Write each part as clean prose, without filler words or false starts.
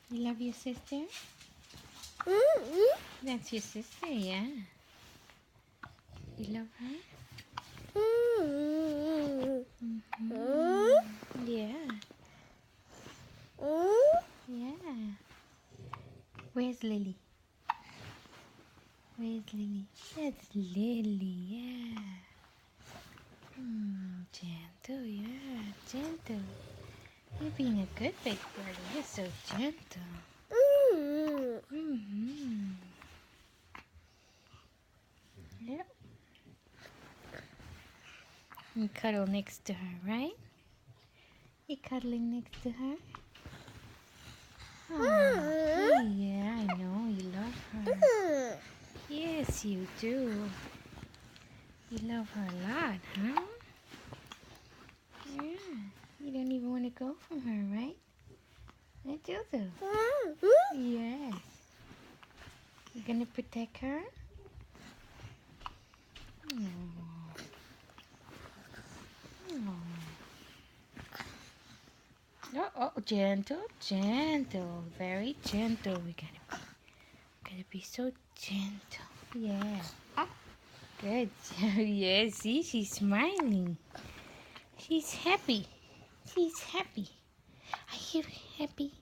You love your sister? That's your sister, yeah. You love her? Yeah. Yeah. Where's Lily? Where's Lily? That's Lily, yeah. Gentle, yeah, gentle. You're being a good big girl. You're so gentle. Yep. You cuddle next to her, right? You cuddling next to her? Oh, yeah, I know. You love her. Yes, you do. You love her a lot, huh? Yeah. You don't even want to go from her, right? I do. Yes. You gonna protect her? Oh. Oh, gentle, gentle, very gentle. We gotta be so gentle. Yeah. Oh, good. Yeah, see, she's smiling. She's happy. She's happy. Are you happy?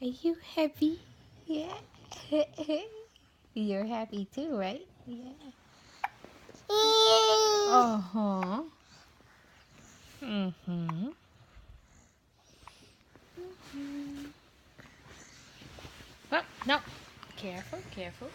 Are you happy? Yeah. You're happy too, right? Yeah. Uh-huh. Mm-hmm. Oh, no. Careful, careful.